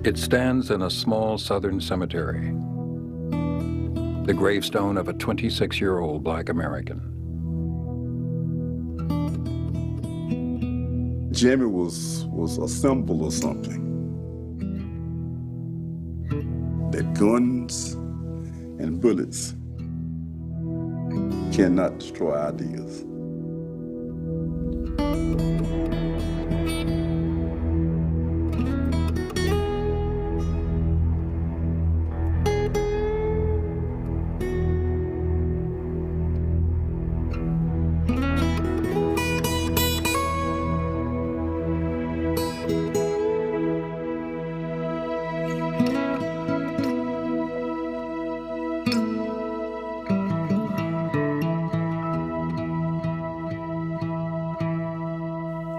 It stands in a small southern cemetery, the gravestone of a 26-year-old Black American. Jimmy was a symbol of something. That guns and bullets cannot destroy ideas.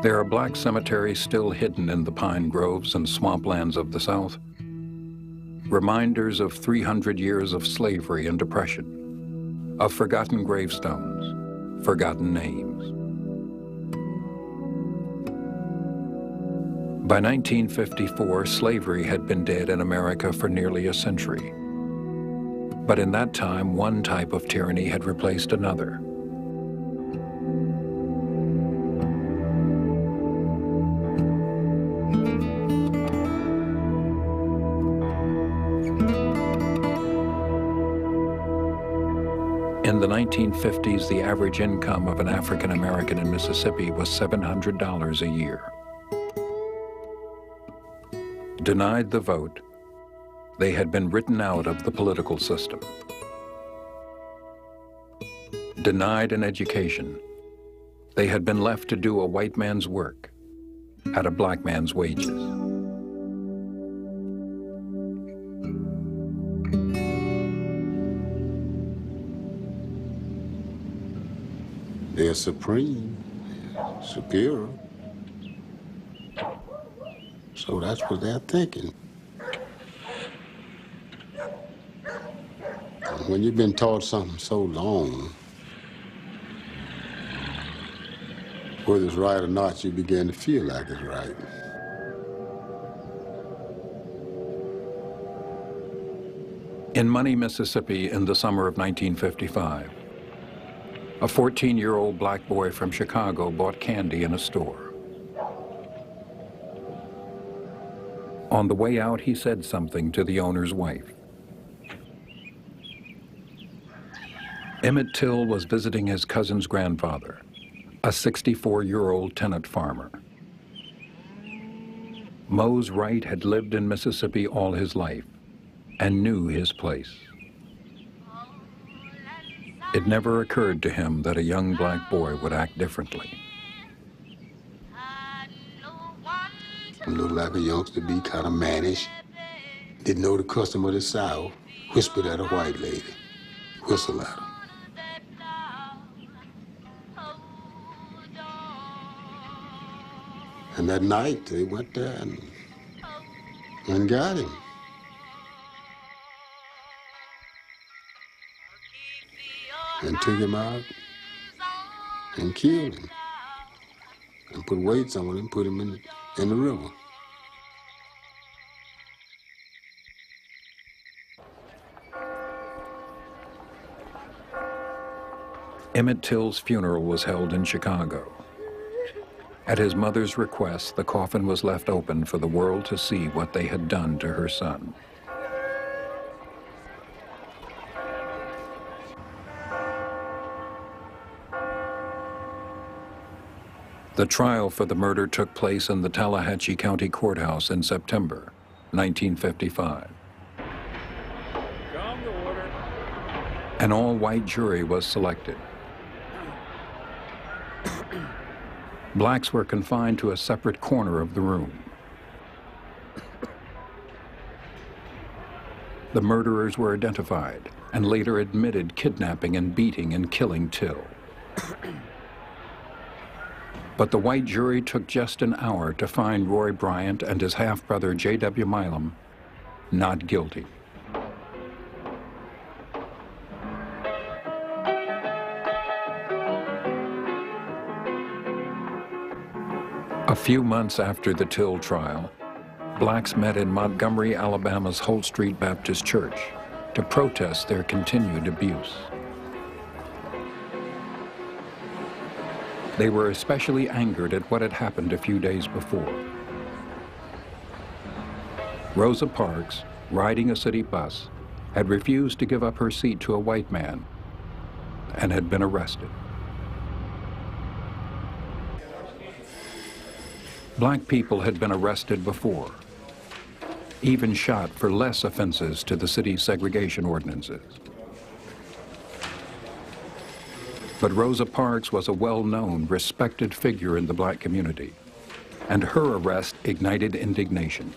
There are Black cemeteries still hidden in the pine groves and swamplands of the South, reminders of 300 years of slavery and oppression, of forgotten gravestones, forgotten names. By 1954, slavery had been dead in America for nearly a century. But in that time, one type of tyranny had replaced another. In the 1950s, the average income of an African American in Mississippi was $700 a year. Denied the vote, they had been written out of the political system. Denied an education, they had been left to do a white man's work at a black man's wages. They're supreme, superior. So that's what they're thinking. And when you've been taught something so long, whether it's right or not, you begin to feel like it's right. In Money, Mississippi, in the summer of 1955, a 14-year-old black boy from Chicago bought candy in a store. On the way out, he said something to the owner's wife. Emmett Till was visiting his cousin's grandfather, a 64-year-old tenant farmer. Mose Wright had lived in Mississippi all his life and knew his place. It never occurred to him that a young black boy would act differently. Looked like a youngster, be kind of mannish. Didn't know the custom of the South. Whispered at a white lady. Whistle at her. And that night, they went there and got him. And took him out and killed him. And put weights on him and put him in the river. Emmett Till's funeral was held in Chicago. At his mother's request, the coffin was left open for the world to see what they had done to her son. The trial for the murder took place in the Tallahatchie County Courthouse in September 1955. Come to order. An all-white jury was selected. Blacks were confined to a separate corner of the room. The murderers were identified and later admitted kidnapping and beating and killing Till. But the white jury took just an hour to find Roy Bryant and his half-brother J.W. Milam not guilty. A few months after the Till trial, blacks met in Montgomery, Alabama's Holt Street Baptist Church to protest their continued abuse. They were especially angered at what had happened a few days before. Rosa Parks, riding a city bus, had refused to give up her seat to a white man and had been arrested. Black people had been arrested before, even shot for less offenses to the city's segregation ordinances. But Rosa Parks was a well-known, respected figure in the black community, and her arrest ignited indignation.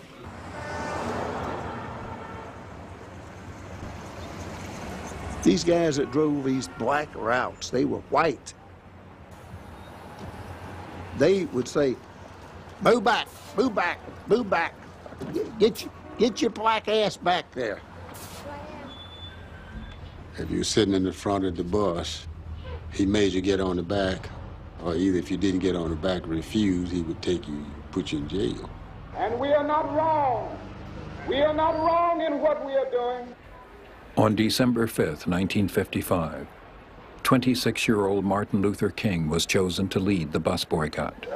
These guys that drove these black routes, they were white. They would say, move back, move back, move back. Get your black ass back there. If you were sitting in the front of the bus, he made you get on the back, or either if you didn't get on the back, refuse, he would take you, put you in jail. And we are not wrong. We are not wrong in what we are doing. On December 5th, 1955, 26-year-old Martin Luther King was chosen to lead the bus boycott.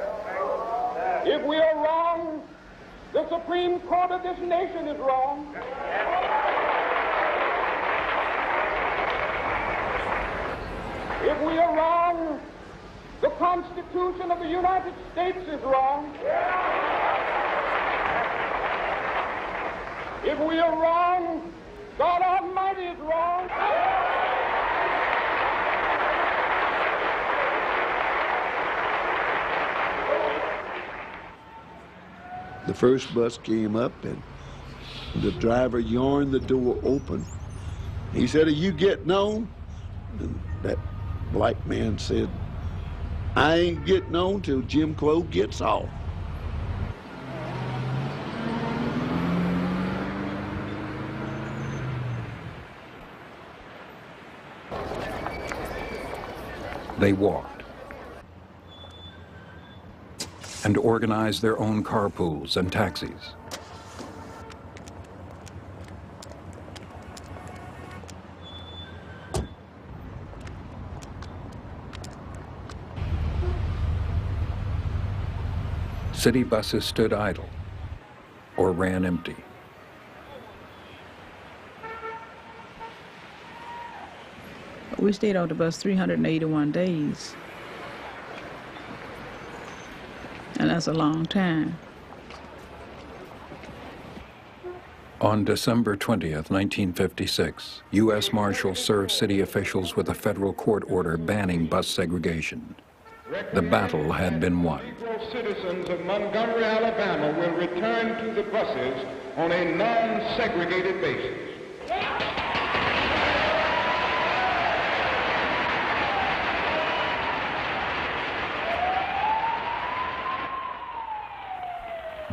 If we are wrong, the Supreme Court of this nation is wrong. If we are wrong, the Constitution of the United States is wrong. If we are wrong, God Almighty is wrong. The first bus came up and the driver yarned the door open. He said, are you getting on? And that black man said, I ain't getting on till Jim Crow gets off. They walked and organized their own carpools and taxis. City buses stood idle or ran empty. We stayed on the bus 381 days. And that's a long time. On December 20th, 1956, U.S. Marshals served city officials with a federal court order banning bus segregation. The battle had been won. Citizens of Montgomery, Alabama will return to the buses on a non-segregated basis.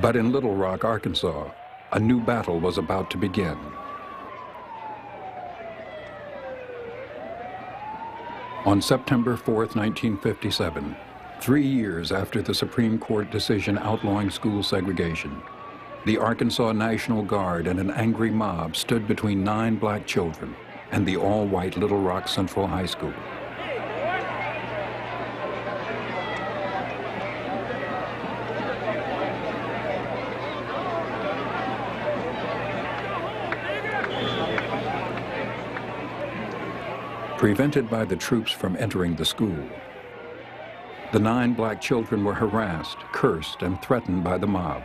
But in Little Rock, Arkansas, a new battle was about to begin. On September 4th, 1957, 3 years after the Supreme Court decision outlawing school segregation, the Arkansas National Guard and an angry mob stood between 9 black children and the all-white Little Rock Central High School. Prevented by the troops from entering the school, the 9 black children were harassed, cursed, and threatened by the mob.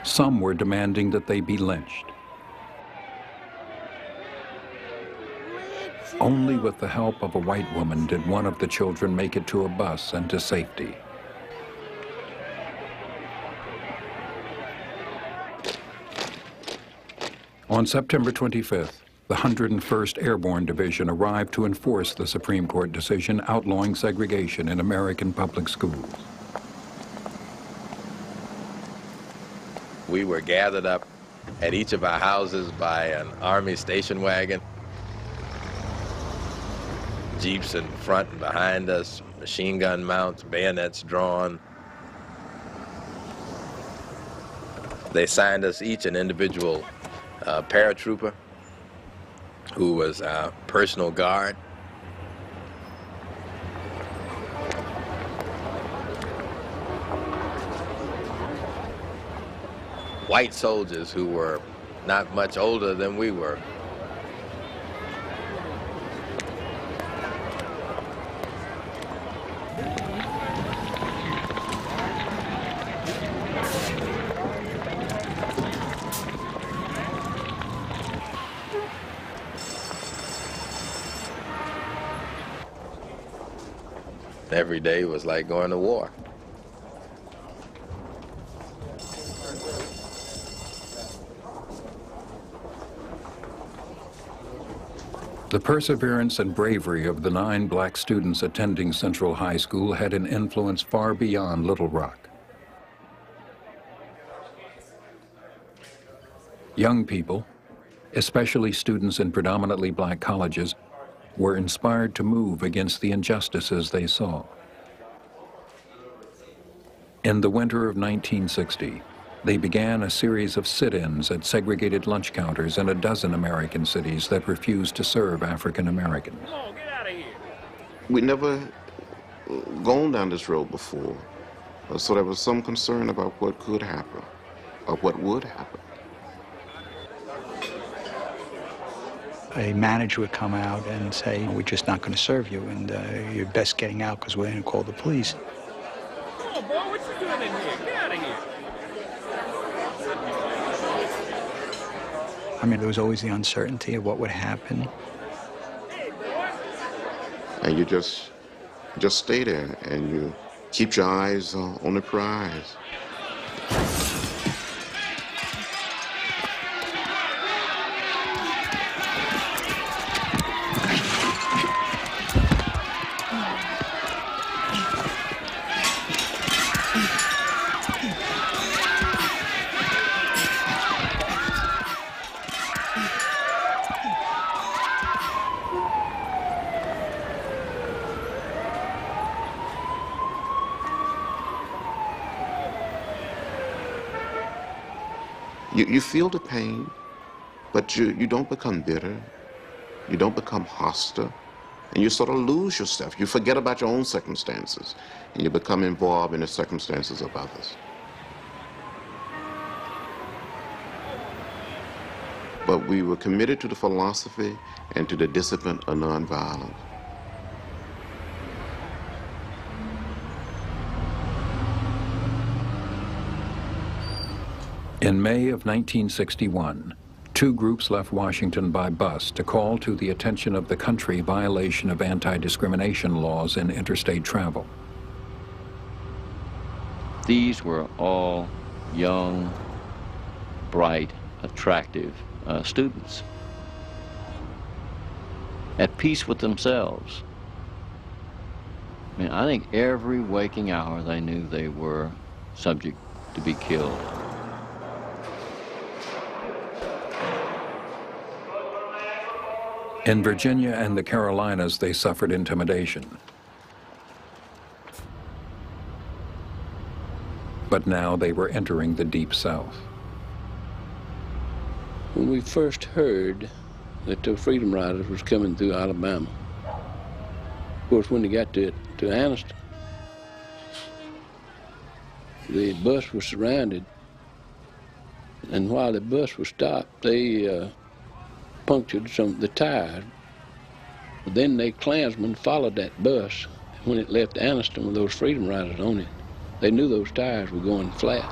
Some were demanding that they be lynched. Only with the help of a white woman did one of the children make it to a bus and to safety. On September 25th, the 101st Airborne Division arrived to enforce the Supreme Court decision outlawing segregation in American public schools. We were gathered up at each of our houses by an Army station wagon. Jeeps in front and behind us, machine gun mounts, bayonets drawn. They assigned us each an individual paratrooper who was our personal guard. White soldiers who were not much older than we were. Every day was like going to war. The perseverance and bravery of the 9 black students attending Central High School had an influence far beyond Little Rock. Young people, especially students in predominantly black colleges, were inspired to move against the injustices they saw. In the winter of 1960, they began a series of sit-ins at segregated lunch counters in a dozen American cities that refused to serve African Americans. Come on, get out of here. We never gone down this road before, so there was some concern about what could happen, or what would happen. A manager would come out and say, we're just not going to serve you, and you're best getting out because we're going to call the police. Come on, boy, what you doing in here? Get out of here. I mean, there was always the uncertainty of what would happen. And you just stay there, and you keep your eyes on the prize. You feel the pain, but you don't become bitter. You don't become hostile. And you sort of lose yourself. You forget about your own circumstances, and you become involved in the circumstances of others. But we were committed to the philosophy and to the discipline of nonviolence. In May of 1961, 2 groups left Washington by bus to call to the attention of the country violation of anti-discrimination laws in interstate travel. These were all young, bright, attractive students, at peace with themselves. I mean, I think every waking hour they knew they were subject to be killed. In Virginia and the Carolinas, they suffered intimidation. But now they were entering the Deep South. When we first heard that the Freedom Riders was coming through Alabama, of course, when they got to Anniston, the bus was surrounded, and while the bus was stopped, they punctured some of the tires. But then they Klansmen followed that bus. When it left Anniston with those Freedom Riders on it, they knew those tires were going flat.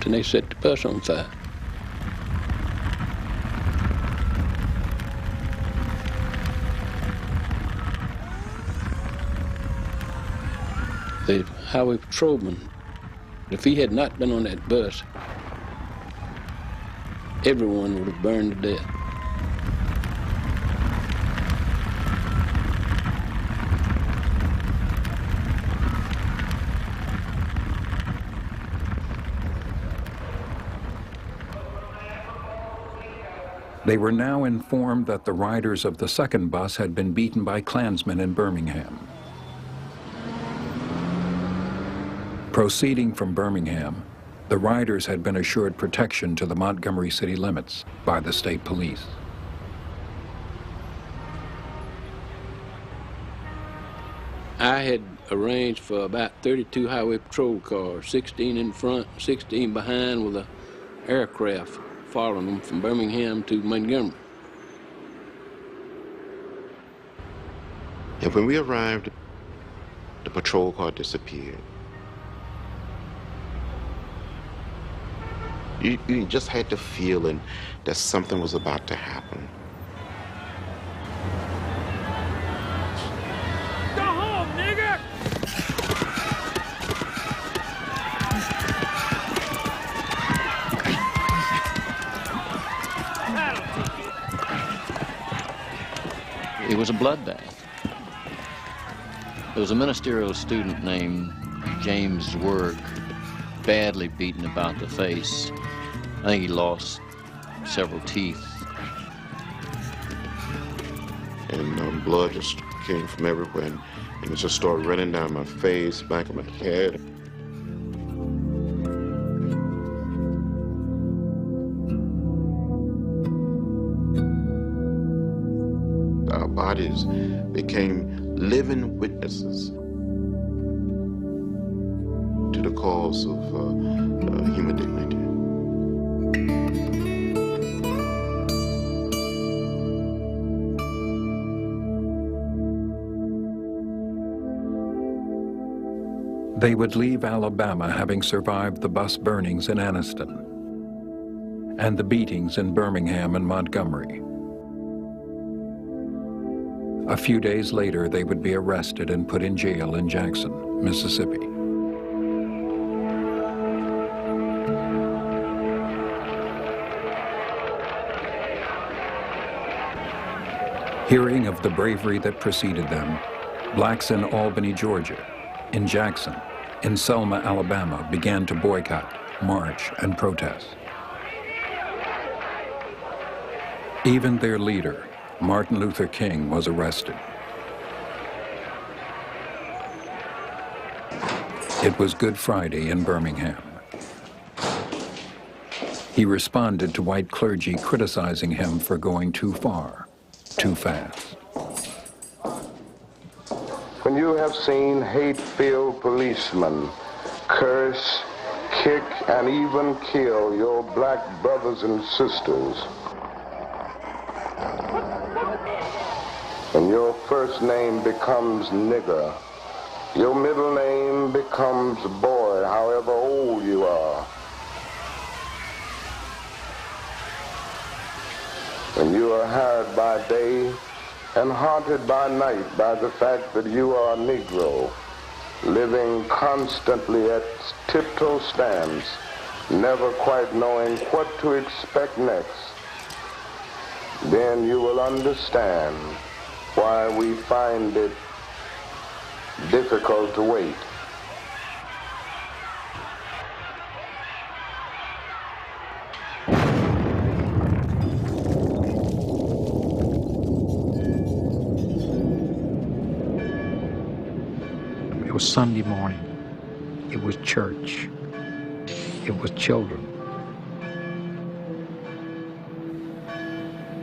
And they set the bus on fire. The highway patrolman, if he had not been on that bus, everyone would have burned to death. They were now informed that the riders of the second bus had been beaten by Klansmen in Birmingham. Proceeding from Birmingham, the riders had been assured protection to the Montgomery city limits by the state police. I had arranged for about 32 highway patrol cars, 16 in front, 16 behind, with an aircraft following them from Birmingham to Montgomery. And when we arrived, the patrol car disappeared. You just had the feeling that something was about to happen. Go home, nigger! It was a bloodbath. There was a ministerial student named James Work, badly beaten about the face. I think he lost several teeth. And blood just came from everywhere, and it just started running down my face, back of my head. Our bodies became living witnesses to the cause of human dignity. They would leave Alabama having survived the bus burnings in Anniston and the beatings in Birmingham and Montgomery. A few days later, they would be arrested and put in jail in Jackson, Mississippi. Hearing of the bravery that preceded them, blacks in Albany, Georgia, in Jackson, in Selma, Alabama, began to boycott, march, and protest. Even their leader, Martin Luther King, was arrested. It was Good Friday in Birmingham. He responded to white clergy criticizing him for going too far, too fast. When you have seen hate-filled policemen curse, kick, and even kill your black brothers and sisters, and your first name becomes nigger, your middle name becomes boy, however old you are, and you are hired by day and haunted by night by the fact that you are a Negro, living constantly at tiptoe stands, never quite knowing what to expect next, then you will understand why we find it difficult to wait. It was Sunday morning. It was church. It was children.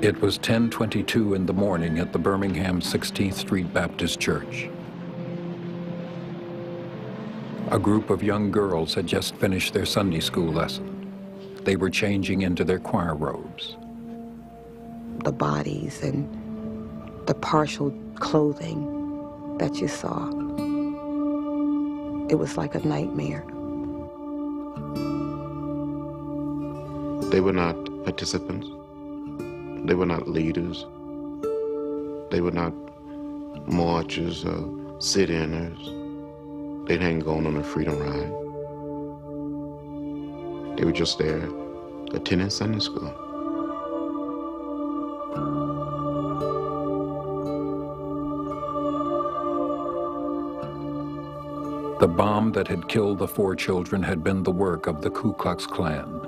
It was 10:22 in the morning at the Birmingham 16th Street Baptist Church. A group of young girls had just finished their Sunday school lesson. They were changing into their choir robes. The bodies and the partial clothing that you saw, it was like a nightmare. They were not participants. They were not leaders. They were not marchers or sit-inners. They hadn't gone on a freedom ride. They were just there attending Sunday school. The bomb that had killed the 4 children had been the work of the Ku Klux Klan.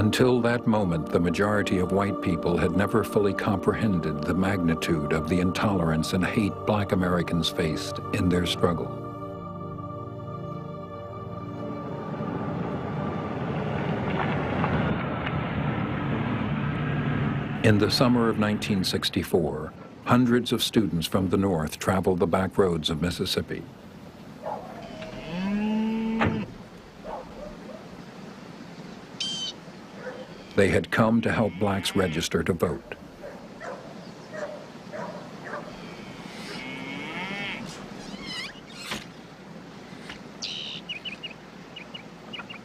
Until that moment, the majority of white people had never fully comprehended the magnitude of the intolerance and hate Black Americans faced in their struggle. In the summer of 1964, hundreds of students from the North traveled the back roads of Mississippi. They had come to help blacks register to vote.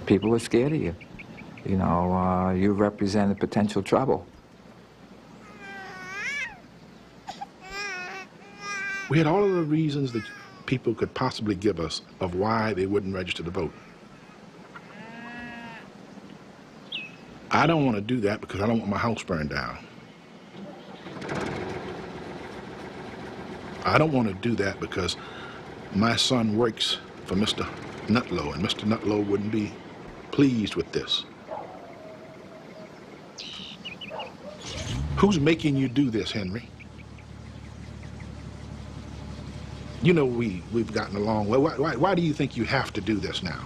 People were scared of you. You know, you represented potential trouble. We had all of the reasons that people could possibly give us of why they wouldn't register to vote. I don't want to do that because I don't want my house burned down. I don't want to do that because my son works for Mr. Nutlow, and Mr. Nutlow wouldn't be pleased with this. Who's making you do this, Henry? You know we've gotten along well. Why do you think you have to do this now?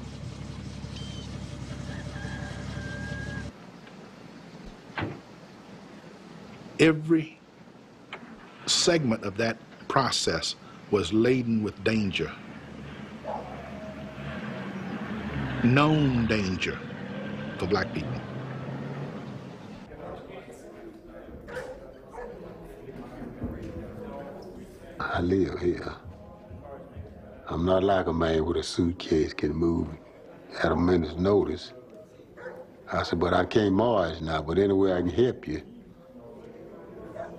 Every segment of that process was laden with danger. Known danger for black people. I live here. I'm not like a man with a suitcase can move at a minute's notice. I said, but I can't march now, but any way I can help you,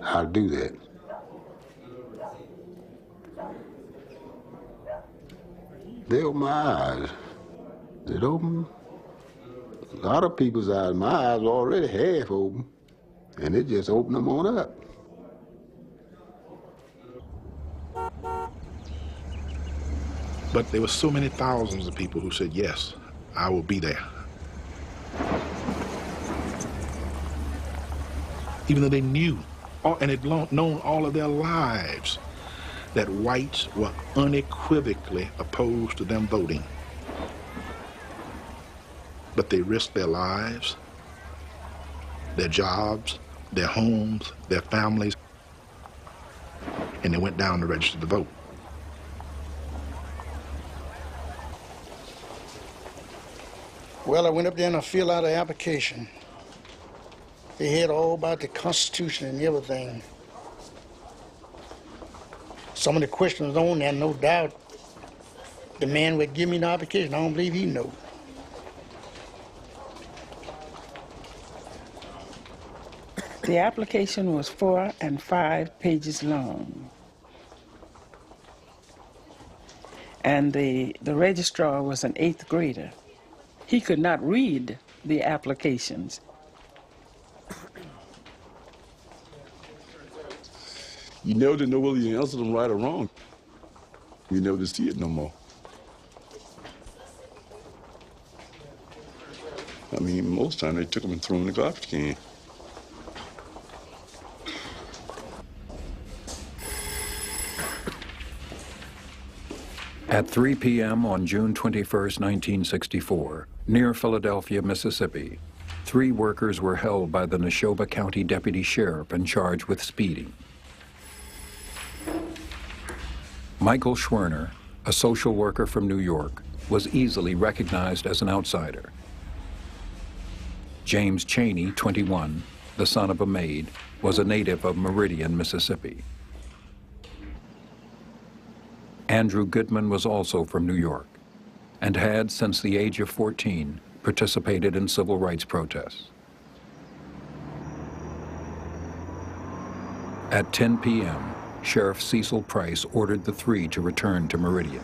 I'll do that. They opened my eyes. It opened a lot of people's eyes. My eyes were already half open, and it just opened them on up. But there were so many thousands of people who said, yes, I will be there. Even though they knew and had known all of their lives that whites were unequivocally opposed to them voting. But they risked their lives, their jobs, their homes, their families, and they went down to register to vote. Well, I went up there and I filled out an application. They had all about the Constitution and everything. Some of the questions on there, no doubt, the man would give me the application. I don't believe he knew. The application was 4 and 5 pages long. And the registrar was an 8th grader. He could not read the applications. You never didn't know whether you answered them right or wrong. You never just see it no more. I mean, most times they took them and threw them in the garbage can. At 3 p.m. on June 21, 1964, near Philadelphia, Mississippi, 3 workers were held by the Neshoba County Deputy Sheriff and charged with speeding. Michael Schwerner, a social worker from New York, was easily recognized as an outsider. James Cheney, 21, the son of a maid, was a native of Meridian, Mississippi. Andrew Goodman was also from New York and had, since the age of 14, participated in civil rights protests. At 10 p.m., Sheriff Cecil Price ordered the 3 to return to Meridian.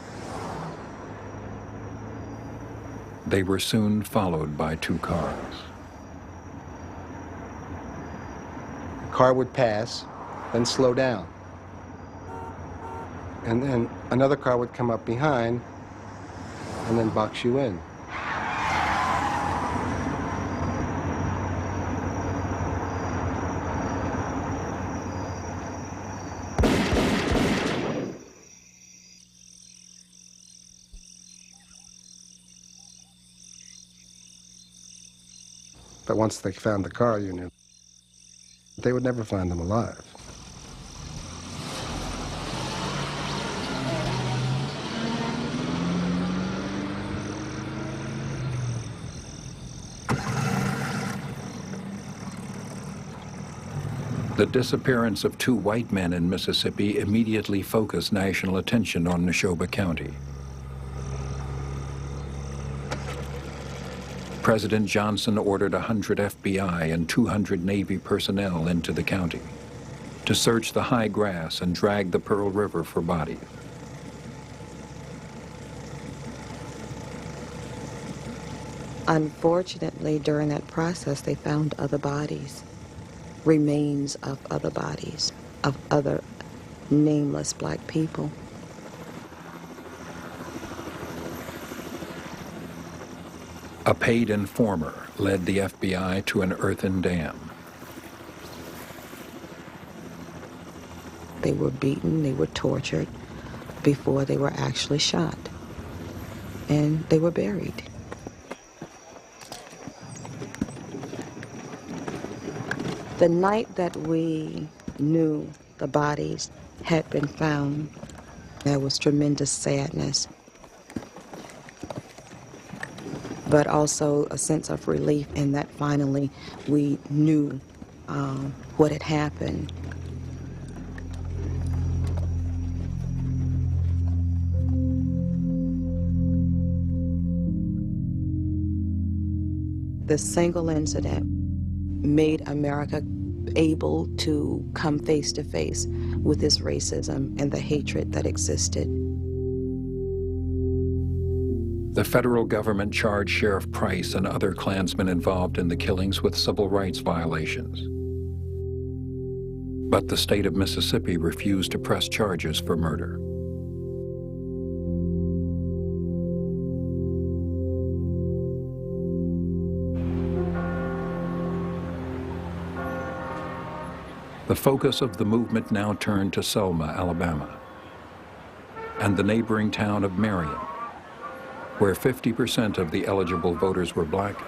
They were soon followed by 2 cars. The car would pass, then slow down. And then another car would come up behind and then box you in. But once they found the car union, they would never find them alive. The disappearance of 2 white men in Mississippi immediately focused national attention on Neshoba County. President Johnson ordered 100 FBI and 200 Navy personnel into the county to search the high grass and drag the Pearl River for bodies. Unfortunately, during that process, they found other bodies, remains of other bodies, of other nameless black people. A paid informer led the FBI to an earthen dam. They were beaten, they were tortured before they were actually shot, and they were buried. The night that we knew the bodies had been found, there was tremendous sadness, but also a sense of relief in that finally we knew what had happened. The single incident made America able to come face to face with this racism and the hatred that existed. The federal government charged Sheriff Price and other Klansmen involved in the killings with civil rights violations. But the state of Mississippi refused to press charges for murder. The focus of the movement now turned to Selma, Alabama, and the neighboring town of Marion, where 50% of the eligible voters were black,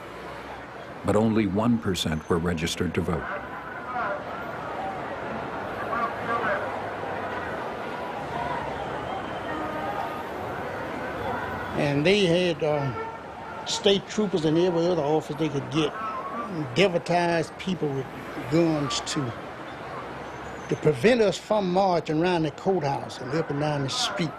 but only 1% were registered to vote. And they had state troopers in every other office they could get, deputized people with guns to prevent us from marching around the courthouse and up and down the street.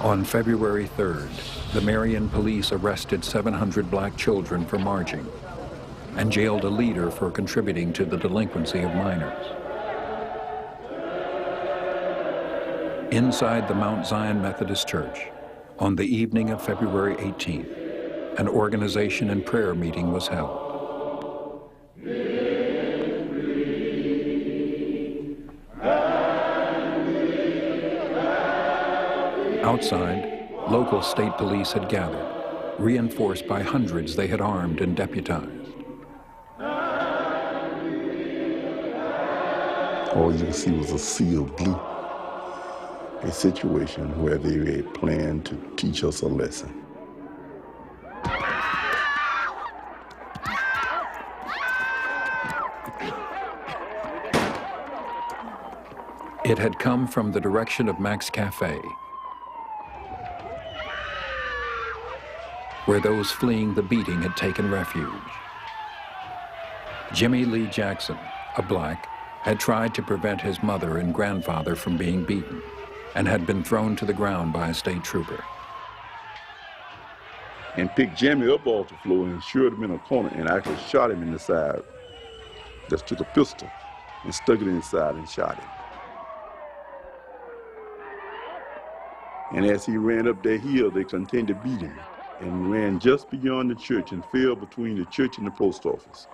On February 3rd, the Marion police arrested 700 black children for marching and jailed a leader for contributing to the delinquency of minors. Inside the Mount Zion Methodist Church, on the evening of February 18th, an organization and prayer meeting was held. Outside, local state police had gathered, reinforced by hundreds they had armed and deputized. All you could see was a sea of blue, a situation where they had planned to teach us a lesson. It had come from the direction of Mac's Cafe, where those fleeing the beating had taken refuge. Jimmy Lee Jackson, a black, had tried to prevent his mother and grandfather from being beaten and had been thrown to the ground by a state trooper. And picked Jimmy up off the floor and shoved him in a corner and actually shot him in the side. Just took a pistol and stuck it inside and shot him. And as he ran up that hill, they continued to beat him and ran just beyond the church and fell between the church and the post office.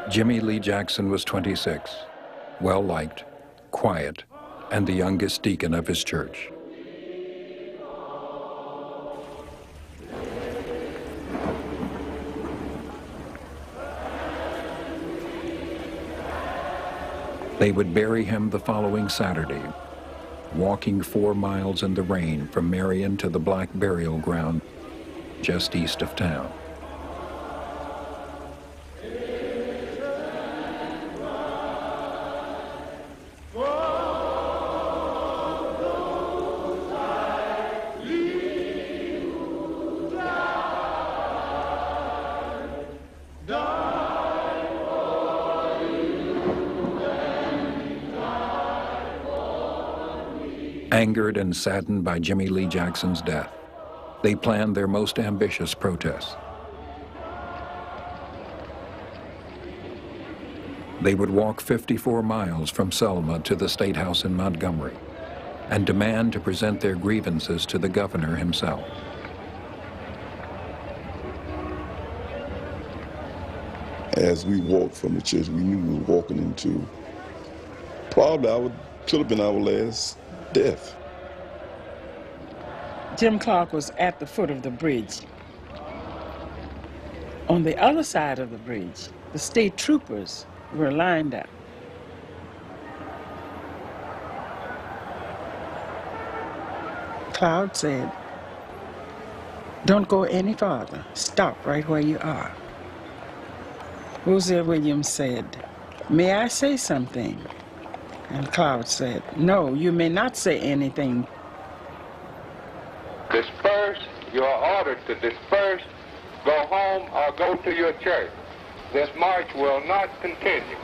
Jimmy Lee Jackson was 26, well-liked, quiet, and the youngest deacon of his church. They would bury him the following Saturday, walking 4 miles in the rain from Marion to the Black Burial Ground just east of town. Angered and saddened by Jimmy Lee Jackson's death, they planned their most ambitious protest. They would walk 54 miles from Selma to the State House in Montgomery and demand to present their grievances to the governor himself. As we walked from the church, we knew we were walking into probably could have been our last death. Jim Clark was at the foot of the bridge. On the other side of the bridge, the state troopers were lined up. Cloud said, "Don't go any farther. Stop right where you are." Hosea Williams said, "May I say something?" And Cloud said, "No, you may not say anything." Disperse. You are ordered to disperse, go home, or go to your church. This march will not continue.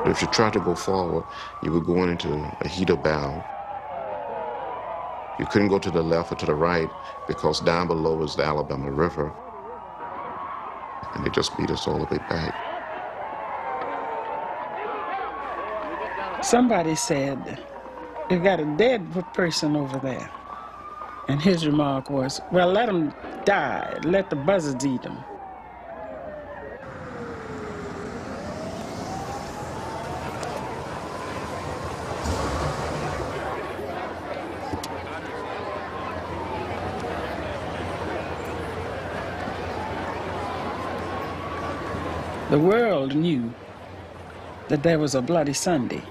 If you tried to go forward, you were going into a heat of battle. You couldn't go to the left or to the right because down below is the Alabama River. And they just beat us all the way back. Somebody said, "They've got a dead person over there." And his remark was, "Well, let him die. Let the buzzards eat him." The world knew that there was a Bloody Sunday.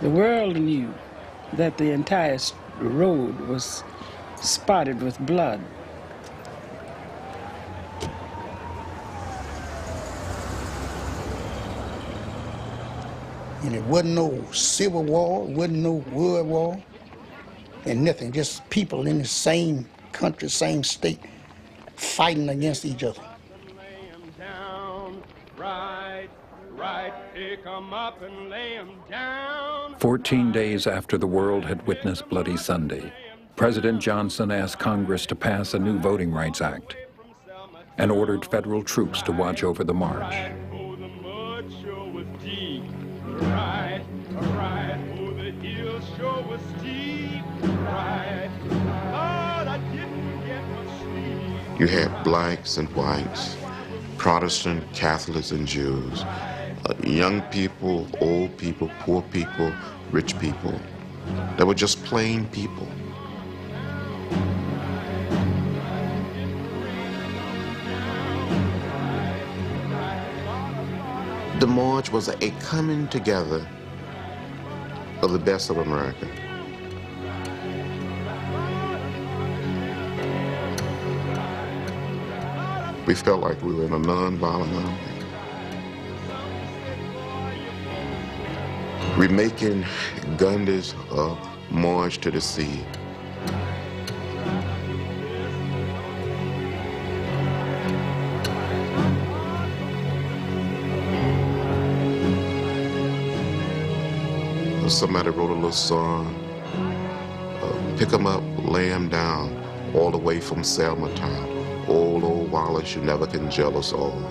The world knew that the entire road was spotted with blood. And it wasn't no Civil War, wasn't no World War, and nothing, just people in the same country, same state, fighting against each other. Right, pick 'em up and lay 'em down. 14 days after the world had witnessed Bloody Sunday, President Johnson asked Congress to pass a new Voting Rights Act and ordered federal troops to watch over the march. You had blacks and whites, Protestant, Catholics, and Jews, young people, old people, poor people, rich people. They were just plain people. The march was a coming together of the best of America. We felt like we were in a non-violent army. We're making Gundy's march to the sea. Somebody wrote a little song, pick 'em up, lay 'em down, all the way from Selma town. Old Wallace, you never can jealous all.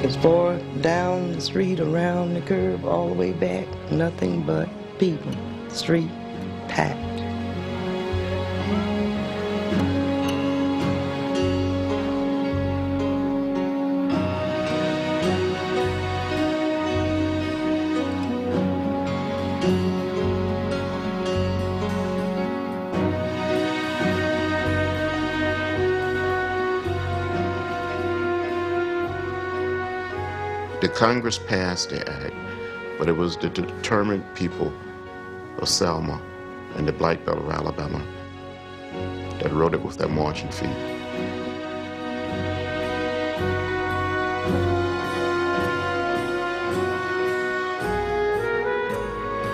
It's 4 down the street, around the curve, all the way back, nothing but people. Street packed. The Congress passed the act, but it was the determined people of Selma and the Black Belt of Alabama that wrote it with their marching feet.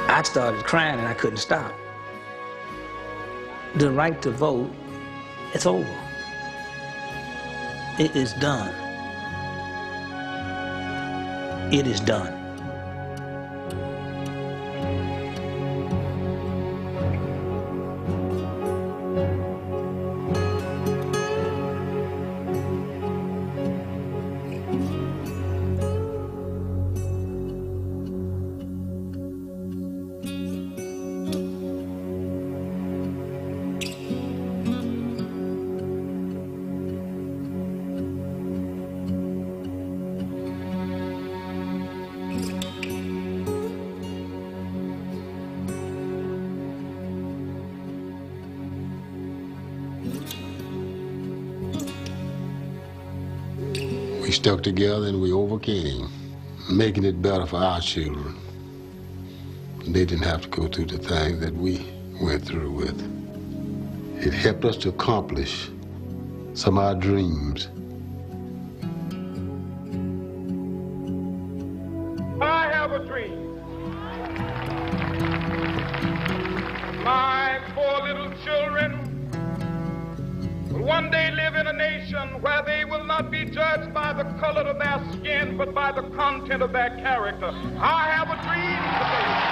I started crying and I couldn't stop. The right to vote, it's over. It is done. It is done. We stuck together and we overcame, making it better for our children. They didn't have to go through the things that we went through with. It helped us to accomplish some of our dreams. I have a dream. My 4 little children will one day live in a nation where they will not be judged by the color of their skin, but by the content of their character. I have a dream today.